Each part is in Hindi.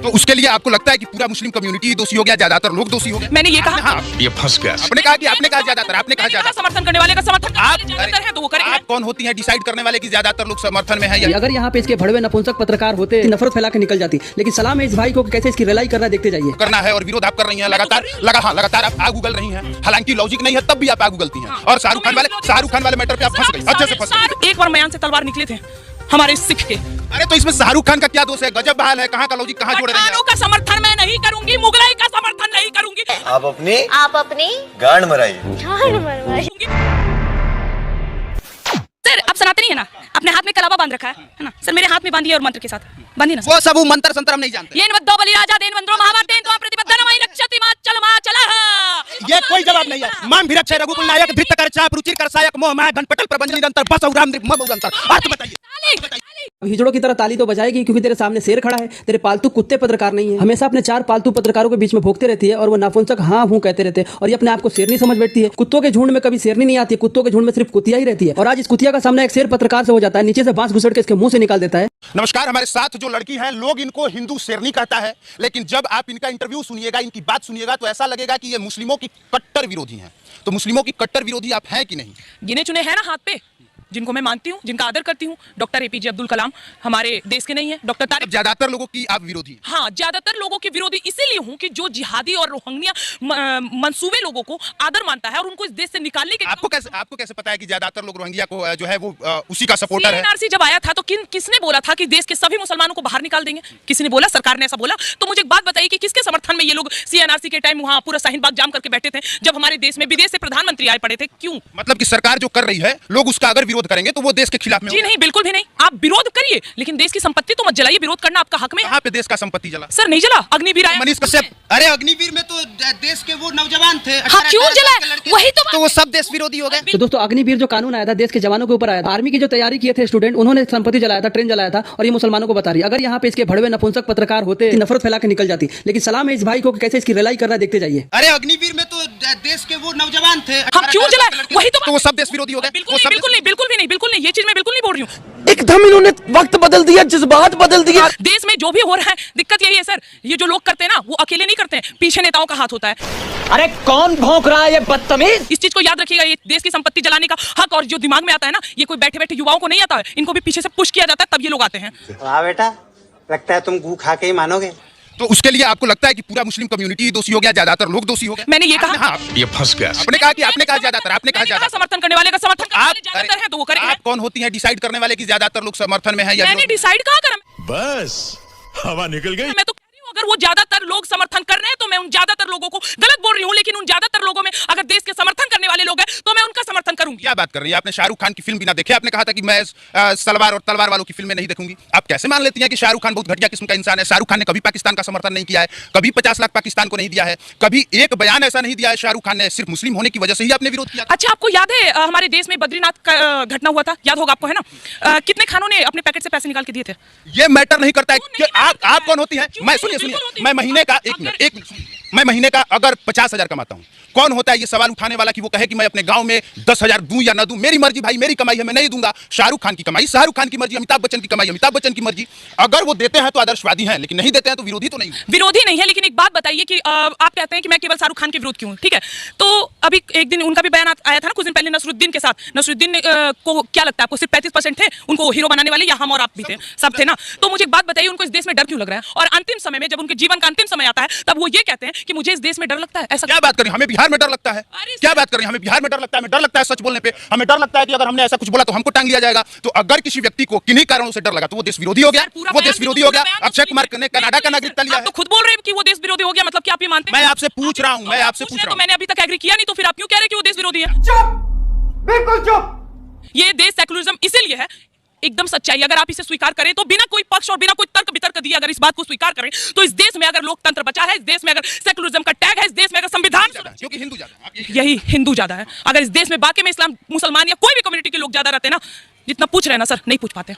तो उसके लिए आपको लगता है कि पूरा मुस्लिम कम्युनिटी दोषी हो गया, ज्यादातर लोग दोषी हो गए? मैंने ये कहा। हाँ, ये फंस गया। आपने कहा ज्यादातर, आपने कहा ज्यादा। समर्थन करने वाले का समर्थन ज्यादातर है तो वो करेंगे। आप कौन होती हैं डिसाइड करने वाले कि ज्यादातर लोग समर्थन में है? अगर यहाँ पे इसके भड़वे नपुंसक पत्रकार होते नफरत फैला के निकल जाती, लेकिन सलाम है इस भाई को कैसे इसकी रिलाई करना देखते जाइए। करना है और विरोध आप कर रही हैं लगातार आप आग उगल रही हैं। हालांकि लॉजिक नहीं है तब भी आप आग उगलती हैं। और शाहरुख खान वाले मैटर पे आप फंस गई, अच्छे से फंस गई। एक बार मयान से तलवार निकले थे हमारे सिख के। अरे तो इसमें शाहरुख खान का क्या दोष है? गजब बहाल है, कहाँ का लॉजिक कहाँ जोड़ रहे हैं? का समर्थन मैं नहीं करूंगी, मुगलाई का समर्थन नहीं करूंगी। आप अपनी गांड मराइए। सर आप सुनाते नहीं है ना, अपने हाथ में कलावा बांध रखा है ना सर, मेरे हाथ में बांधिए और मंत्र के साथ बांधिए ना। वो सब मंत्र संतर हम नहीं जानते। येन वद्दो बलि राजा देन वंद्रो महाभारतेन तो प्रतिबद्धनमय रक्षति माचलः। ये कोई जवाब नहीं है। माम भिरक्षय रघुकुल नायक धृत कर चाप रुचिर कर सायक मोह माया घनपटल प्रबंध निरंतर बस और राम अंतर। अर्थ बताइए। हिजड़ों की तरह ताली तो बजाएगी क्योंकि तेरे सामने शेर खड़ा है, तेरे पालतू कुत्ते पत्रकार नहीं है। हमेशा अपने 4 पालतू पत्रकारों के बीच में भोंकते रहती है और वो नाफुंसक हाँ हूँ कहते रहते हैं और ये अपने आप को शेरनी समझ बैठती है। कुत्तों के झुंड में कभी शेरनी नहीं आती, कुत्तों के झुंड में सिर्फ कुतिया ही रहती है। और आज इस कुतिया का सामना एक शेर पत्रकार से हो जाता है, नीचे से बांस घुसड़ के इसके मुंह से निकाल देता है। नमस्कार, हमारे साथ जो लड़की है, लोग इनको हिंदू शेरनी कहता है, लेकिन जब आप इनका इंटरव्यू सुनिएगा, इनकी बात सुनिएगा तो ऐसा लगेगा कि ये मुस्लिमों की कट्टर विरोधी हैं। तो मुस्लिमों की कट्टर विरोधी आप हैं कि नहीं? गिने चुने हैं ना हाथ पे, जिनको मैं मानती हूँ, जिनका आदर करती हूँ। डॉक्टर एपीजे अब्दुल कलाम हमारे देश के नहीं है, डॉक्टर तारिक। ज्यादातर लोगों की आप विरोधी? हाँ, ज्यादातर लोगों की विरोधी इसीलिए हूँ कि जो जिहादी और रोहिंग्या मंसूबे लोगों को आदर मानता है और उनको इस देश से निकालने के। आपको कैसे पता है कि ज्यादातर लोग रोहिंग्या को जो है वो उसी का सपोर्टर है? सीएनआरसी जब आया था तो किसने बोला था कि देश के सभी मुसलमानों को बाहर निकाल देंगे? किसी ने बोला? सरकार ने ऐसा बोला? तो मुझे एक बात बताइए कि किसके समर्थन में ये लोग सीएनआरसी के टाइम वहाँ पूरा शाहीन बाग जाम करके बैठे थे जब हमारे देश में विदेश से प्रधानमंत्री आए पड़े थे? क्यों? मतलब कि सरकार जो कर रही है, लोग उसका अगर विरोध करेंगे तो वो देश खिलाफ में? जी नहीं, बिल्कुल भी नहीं। आप विरोध करिए लेकिन देश की संपत्ति तो मत जलाइए। विरोध करना आपका हक में। कहाँ पे देश का संपत्ति जला? सर नहीं जला, अग्निवीर आया। मनीष कश्यप। अरे अग्निवीर में तो देश के वो नौजवान थे। हाँ, क्यों जला? वही तो वो सब देश विरोधी हो गए। तो दोस्तों, अग्निवीर जो कानून आया था देश के जवानों के ऊपर आया था, आर्मी की जो तैयारी किए थे स्टूडेंट, उन्होंने संपत्ति जलाया था, ट्रेन जलाया था और ये मुसलमानों को बता रही है। अगर यहाँ पे इसके भड़वे नपुंसक पत्रकार होते नफरत फैला के निकल जाती, लेकिन सलाम है इस भाई को कैसे इसकी रिलाई करना देखते जाइए। अरे अग्निवीर में तो देश के वो नौजवान थे। हम क्यों जला? वही तो वो सब देश विरोधी हो गए। बिल्कुल नहीं, ये चीज मैं बिल्कुल नहीं बोल रही हूँ। एकदम इन्होंने वक्त बदल दिया, जज्बात बदल दिए। देश में जो भी हो रहा है, दिक्कत यही है सर, ये जो लोग करते हैं ना वो अकेले नहीं करते हैं, पीछे नेताओं का हाथ होता है। अरे कौन भौंक रहा है ये बदतमीज? इस चीज को याद रखिएगा, ये देश की संपत्ति जलाने का हक और जो दिमाग में आता है ना, ये कोई बैठे बैठे युवाओं को नहीं आता है, इनको भी पीछे से पुश किया जाता है तब ये लोग आते हैं। वाह बेटा, लगता है तुम गू खा के ही मानोगे। तो उसके लिए आपको लगता है कि पूरा मुस्लिम कम्युनिटी दोषी हो गया, ज्यादातर लोग दोषी हो गए? मैंने ये कहा। हाँ, ये फंस गया। आपने कहा ज्यादातर, आपने कहा ज्यादा। समर्थन करने वाले का समर्थन ज्यादातर है तो वो करेंगे। आप कौन होती हैं डिसाइड करने वाले कि ज्यादातर लोग समर्थन में है या? मैंने डिसाइड कहाँ करा? बस हवा निकल गई। मैं तो कह रही हूँ अगर वो ज्यादातर लोग समर्थन कर रहे हैं तो मैं उन ज्यादातर लोगों को गलत बोल रही हूँ, लेकिन उन ज्यादातर लोगों में अगर देश के समर्थन करने वाले लोग हैं तो मैं उनका समर्थन करूंगी। क्या बात कर रही है? आपने शाहरुख खान की फिल्म बिना देखे आपने कहा था कि मैं सलवार और तलवार वालों की फिल्में नहीं देखूंगी। आप कैसे मान लेती हैं कि शाहरुख खान बहुत घटिया किस्म का इंसान है? शाहरुख खान ने कभी पाकिस्तान का समर्थन नहीं किया है, कभी 50 लाख पाकिस्तान को नहीं दिया है, कभी एक बयान ऐसा नहीं दिया है शाहरुख खान ने, सिर्फ मुस्लिम होने की वजह से ही आपने विरोध किया। अच्छा, आपको याद है हमारे देश में बद्रीनाथ का घटना हुआ था? याद होगा आपको, है ना? कितने खानों ने अपने पैकेट से पैसे निकाल के दिए थे? ये मैटर नहीं करता है कि आप कौन होती हैं। मैं सुनिए, मैं महीने का एक मिनट मैं महीने का अगर 50,000 कमाता हूँ, कौन होता है ये सवाल उठाने वाला कि वो कहे कि मैं अपने गांव में 10,000 दूं या ना दूं? मेरी मर्जी भाई, मेरी कमाई है, मैं नहीं दूंगा। शाहरुख खान की कमाई शाहरुख खान की मर्जी, अमिताभ बच्चन की कमाई अमिताभ बच्चन की मर्जी। अगर वो देते हैं तो आदर्शवादी हैं, लेकिन नहीं देते हैं तो विरोधी तो नहीं। विरोधी नहीं है, लेकिन एक बात बताइए कि आप कहते हैं कि मैं केवल शाहरुख खान के विरोध क्यों हूं? ठीक है, तो अभी एक दिन उनका भी बयान आया था ना कुछ दिन पहले नसरुद्दीन के साथ। नसरुद्दीन को क्या लगता है आपको, सिर्फ 35% थे उनको हीरो बनाने वाले, या हम और आप भी थे, सब थे ना? तो मुझे एक बात बताइए, उनको इस देश में डर क्यों लग रहा है? और अंतिम समय में जब उनके जीवन का अंतिम समय आता है तब वो ये कहते हैं कि मुझे इस देश में डर लगता है। ऐसा क्या बात करें? हमें बिहार में डर लगता है? क्या बात करें? हमें बिहार में डर लगता है, हमें डर लगता है सच बोलने पे, हमें डर लगता है कि अगर हमने ऐसा कुछ बोला तो हमको टांग लिया जाएगा। तो अगर किसी व्यक्ति को किन्हीं कारणों से डर लगा तो वो देश विरोधी हो गया, वो देश विरोधी हो गया। अक्षय कुमार ने कनाडा का नागरिकता लिया है। तो खुद बोल रहे हैं कि वो देश विरोधी हो गया, मतलब कि आप ये मानते हैं? मैं आपसे पूछ रहा हूं, मैंने अभी तक एग्री किया नहीं, तो फिर आप क्यों कह रहे हैं कि वो देश विरोधी है? चुप, बिल्कुल चुप। ये देश सेकुलरिज्म इसीलिए है, एकदम सच्चाई। अगर आप इसे स्वीकार करें तो बिना कोई पक्ष और बिना कोई तर्क वितर्क दिए अगर इस बात को स्वीकार करें तो इस देश में अगर लोकतंत्र बचा है, इस देश में अगर सेकुलरिज्म का टैग है, इस देश में अगर संविधान, क्योंकि हिंदू ज्यादा, यही हिंदू ज्यादा है। अगर इस देश में बाकी में इस्लाम, मुसलमान या कोई भी कम्युनिटी के लोग ज्यादा रहते हैं ना, जितना पूछ रहे हैं ना सर, नहीं पूछ पाते।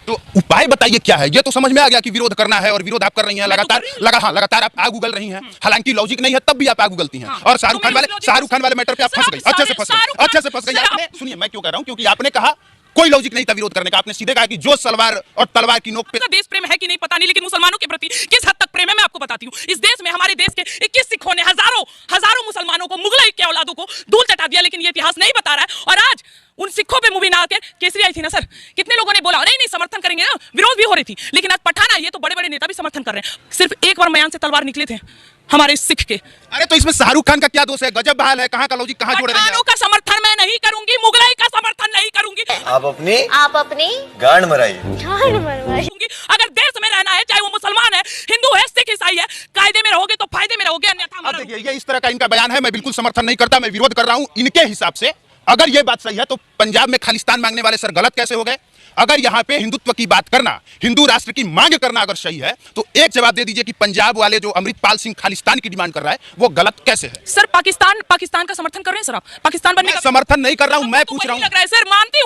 तो उपाय बताइए क्या है? ये तो समझ में आ गया कि विरोध करना है और विरोध आप कर रही हैं लगातार आप आग उगल रही हैं। हालांकि लॉजिक नहीं है तब भी आप आग उगलती हैं। और शाहरुख खान वाले मैटर पे आप फंस गई, अच्छे से फंस गई। सुनिए, मैं क्यों कह रहा हूं, क्योंकि आपने कहा कोई लॉजिक नहीं था विरोध करने का। आपने सीधे कहा कि जो सलवार और तलवार की नोक पे देश प्रेम है कि नहीं पता नहीं, लेकिन मुसलमानों के प्रति किस हद तक प्रेम है मैं चाहती हूँ। इस देश में, हमारे देश के 21 सिखों ने हजारों मुसलमानों को, मुगलई के औलादों को धूल चटा दिया, लेकिन ये इतिहास नहीं बता रहा है। और आज उन सिखों पे मूवी ना आकर केसरी आई थी ना सर, कितने लोगों ने बोला नहीं समर्थन करेंगे ना, विरोध भी हो रही थी, लेकिन आज पठान आई है तो बड़े बड़े नेता भी समर्थन कर रहे हैं। सिर्फ एक बार मयान से तलवार निकले थे हमारे सिख के। अरे तो इसमें शाहरुख खान का क्या दोष है? गजब बहाल है, कहाँ का लॉजिक, कहाँ जोड़ रहे हैं? पठानों का समर्थन मैं नहीं करूंगी, मुगलई का समर्थन नहीं करूंगी। आप अपनी गांड मराइए। अगर देश में रहना है, चाहे वो मुसलमान है, हिंदू है, सिख, ईसाई है, कायदे में रहोगे तो फायदे में रहोगे, अन्यथा अब देखिए, ये इस तरह का इनका बयान है, मैं बिल्कुल समर्थन नहीं करता, मैं विरोध कर रहा हूं। इनके हिसाब से अगर ये बात सही है तो पंजाब में खालिस्तान मांगने वाले सर गलत कैसे हो गए? अगर यहाँ पे हिंदुत्व की बात करना, हिंदू राष्ट्र की मांग करना अगर सही है, तो एक जवाब दे दीजिए कि पंजाब वाले जो अमृतपाल सिंह खालिस्तान की डिमांड कर रहा है वो गलत कैसे है? सर पाकिस्तान का समर्थन कर रहे हैं सर आप? पाकिस्तान बनने का समर्थन नहीं कर रहा हूं, मैं पूछ रहा हूं। लग रहा है सर, मानती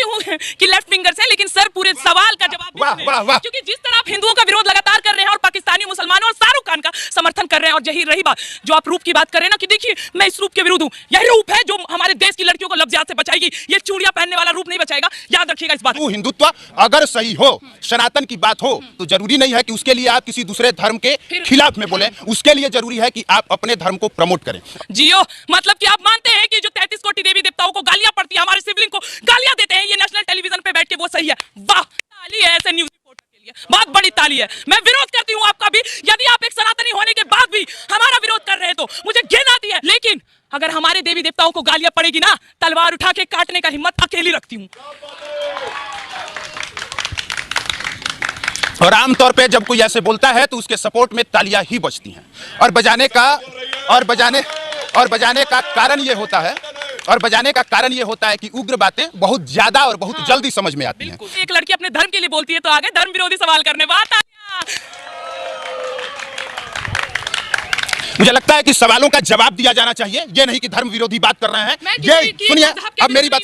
हूं कि लेफ्ट विंगर्स है, लेकिन सर पूरे सवाल का जवाब वाह वाह वाह, क्योंकि जिस तरह आप हिंदुओं का विरोध लगातार कर रहे हैं और पाकिस्तानी मुसलमानों और शाहरुख खान का समर्थन कर रहे हैं, और यही रही बात जो आप रूप की बात कर रहे हैं ना, कि देखिए मैं इस रूप के विरुद्ध हूं, यही रूप है जो हमारे देश की लड़कियों को लफ्ज़ियात से बचाएगी, ये चूड़ियां पहनने वाला रूप नहीं बचाएगा, याद रखिएगा इस बात को। हिंदुत्व अगर सही हो, सनातन की बात हो, तो जरूरी नहीं है कि उसके लिए आप किसी दूसरे धर्म के खिलाफ में बोले, उसके लिए जरूरी है कि आप अपने धर्म को प्रमोट करें। जियो, मतलब कि आप मानते हैं कि जो 33 कोटि देवी देवताओं को गालियां पड़ती है, हमारे सिबलिंग को गालियां देते हैं, ये नेशनल टेलीविजन पे बैठ के वो सही है? वाह, ताली है ऐसे न्यूज रिपोर्टर के लिए, बहुत बड़ी ताली है। मैं विरोध करती हूँ आपका भी, यदि आप एक सनातनी होने के बाद भी हमारा विरोध कर रहे हैं तो मुझे घिन आती है, लेकिन अगर हमारे देवी देवताओं को गालियां पड़ेगी ना, तलवार उठा के काटने का हिम्मत अकेली रखती हूँ। और आमतौर पे जब कोई ऐसे बोलता है तो उसके सपोर्ट में तालियां ही बजती हैं, और बजाने का कारण ये होता है कि उग्र बातें बहुत ज्यादा और बहुत जल्दी समझ में आती हैं। एक लड़की अपने धर्म के लिए बोलती है तो आगे धर्म विरोधी सवाल करने बात। मुझे लगता है कि सवालों का जवाब दिया जाना चाहिए, ये नहीं कि धर्म विरोधी बात कर रहे हैं। ये सुनिए, अब मेरी बात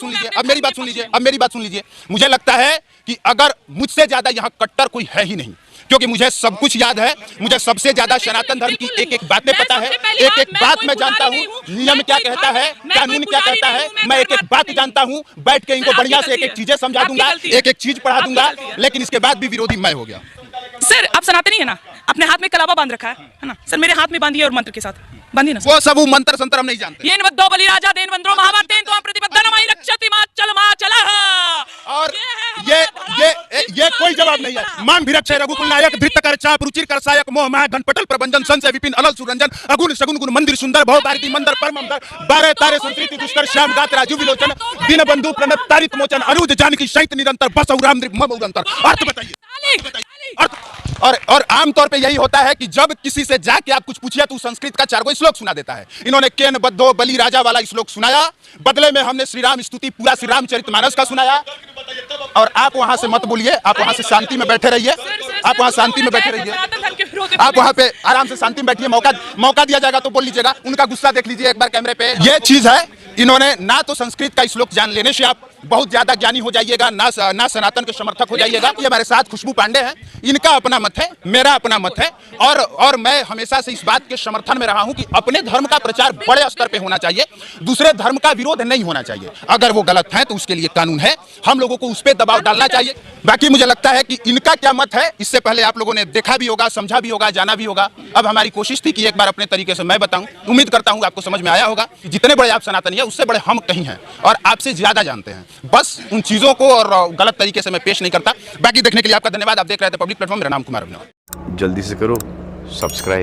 सुन लीजिए, मुझे लगता है कि अगर मुझसे ज्यादा यहाँ कट्टर कोई है ही नहीं, क्योंकि मुझे सब कुछ याद है, मुझे सबसे ज्यादा सनातन धर्म की एक बातें पता है, एक बात मैं जानता हूँ, नियम क्या कहता है, कानून क्या कहता है, मैं एक बात जानता हूँ, बैठ के इनको बढ़िया से एक चीजें समझा दूंगा, एक चीज पढ़ा दूंगा, लेकिन इसके बाद भी विरोधी मैं हो गया। सर आप सनातनी है ना, अपने हाथ में कलावा बांध रखा है ना सर, मेरे हाथ में बांधिए और मंत्र के साथ बांधिए ना। वो सब वो मंत्र संतर हम नहीं जानते। ये नवद्दो बलि राजा देन वंद्रो महाभारतेन तो प्रतिपद्दनमयि रक्षति माचलः। और ये कोई जवाब नहीं है। मान भिरक्षय रघुकुल नायक धृतकर चाप रुचिर कर सायक मोह माह घनपटल प्रबंधन संशय विपिन अलल सुरंजन अगुण सगुन गुण मंदिर सुंदर भव भारती मंदर परमम दर 12 तारे संस्कृति दुष्कर श्याम गात राजू विलोचन दीन बंधु प्रणत तारित मोचन अरुज जानकी सहित निरंतर बस राम मम उदंतर। अर्थ बताइए। और आमतौर पे यही होता है कि जब किसी से जाके आप कुछ पूछिए तो संस्कृत का 4 श्लोक सुना देता है। इन्होंने केन बद्धो बलि राजा वाला श्लोक सुनाया, बदले में हमने श्री राम स्तुति पूरा श्री रामचरितमानस का सुनाया। और आप वहां से मत बोलिए, आप वहां से शांति में बैठे रहिए, आप वहां शांति में बैठे रहिए, आप वहां पे आराम से शांति में बैठिए। मौका दिया जाएगा तो बोल लीजिएगा। उनका गुस्सा देख लीजिए एक बार कैमरे पे। ये चीज है, इन्होंने ना तो संस्कृत का श्लोक जान लेने से आप बहुत ज्यादा ज्ञानी हो जाइएगा, ना सनातन के समर्थक हो जाइएगा। ये हमारे साथ खुशबू पांडे हैं, इनका अपना मत है, मेरा अपना मत है, और मैं हमेशा से इस बात के समर्थन में रहा हूं कि अपने धर्म का प्रचार बड़े स्तर पे होना चाहिए, दूसरे धर्म का विरोध नहीं होना चाहिए। अगर वो गलत है तो उसके लिए कानून है, हम लोगों को उस पर दबाव डालना चाहिए। बाकी मुझे लगता है कि इनका क्या मत है, इससे पहले आप लोगों ने देखा भी होगा, समझा भी होगा, जाना भी होगा। अब हमारी कोशिश थी कि एक बार अपने तरीके से मैं बताऊं। उम्मीद करता हूं आपको समझ में आया होगा कि जितने बड़े आप सनातनी है उससे बड़े हम कहीं हैं और आपसे ज्यादा जानते हैं। बस उन चीजों को और गलत तरीके से मैं पेश नहीं करता। बाकी देखने के लिए आपका धन्यवाद। आप देख रहे थे पब्लिक प्लेटफॉर्म। मेरा नाम कुमार अभिनव। जल्दी से करो सब्सक्राइब।